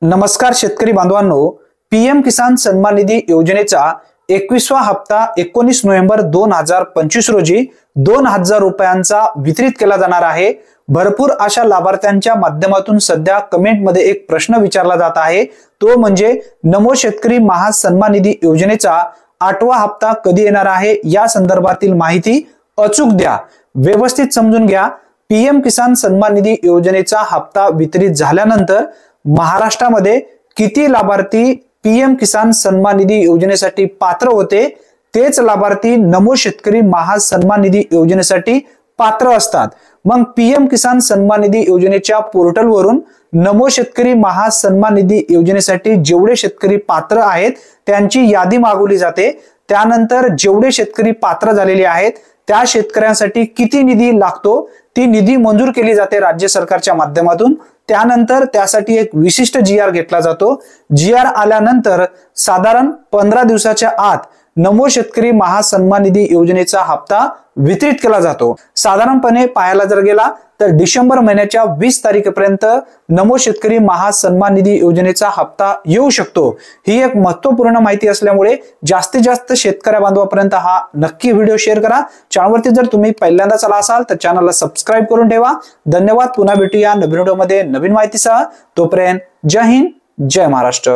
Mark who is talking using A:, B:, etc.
A: नमस्कार शेतकरी बांधवांनो, पीएम किसान सन्मान निधी योजनेचा 21वा हप्ता 19 नोव्हेंबर 2025 रोजी 2000 रुपयांचा वितरित केला जाणार आहे। भरपूर अशा लाभार्थ्यांच्या माध्यमातून सध्या कमेंट मध्ये एक प्रश्न विचारला जात आहे, तो म्हणजे नमो शेतकरी महासन्मान निधी योजनेचा 8वा हप्ता कधी येणार आहे। या संदर्भातील माहिती अचूक द्या, व्यवस्थित समजून घ्या। पीएम किसान सन्मान निधी योजनेचा हप्ता वितरित झाल्यानंतर महाराष्ट्रामध्ये किती लाभार्थी पीएम किसान सन्मान निधी योजनेसाठी पात्र होते, तेच लाभार्थी नमो शेतकरी महासन्मान निधी योजनेसाठी पात्र असतात। मग पीएम किसान सन्मान निधी योजनेच्या पोर्टलवरून नमो शेतकरी महासन्मान निधी योजनेसाठी जेवढे शेतकरी पात्र आहेत त्यांची यादी मागवली जाते। त्यानंतर जेवढे शेतकरी पात्र झालेले आहेत त्या शेतकऱ्यांसाठी किती निधी लागतो ती निधी मंजूर केली जाते राज्य सरकारच्या माध्यमातून। त्यानंतर त्यासाठी एक विशिष्ट जीआर घेतला जातो। जीआर आल्यानंतर साधारण 15 दिवसाच्या आत नमो शेतकरी महासन्मान निधी योजनेचा हप्ता वितरित केला जातो। साधारणपणे पाहायला जर गेला तर डिसेंबर महिन्याच्या 20 तारखेपर्यंत नमो शेतकरी महासन्मान निधी योजनेचा हप्ता येऊ शकतो। ही एक महत्त्वपूर्ण माहिती असल्यामुळे जास्तीत जास्त शेतकरी बांधवांपर्यंत हा नक्की व्हिडिओ शेअर करा। चॅनलवरती जर तुम्ही पहिल्यांदाच आला असाल तर चॅनलला सबस्क्राइब करून ठेवा। धन्यवाद। पुन्हा भेटूया नवीन व्हिडिओमध्ये नवीन माहितीसह। तोपर्यंत जय हिंद, जय महाराष्ट्र।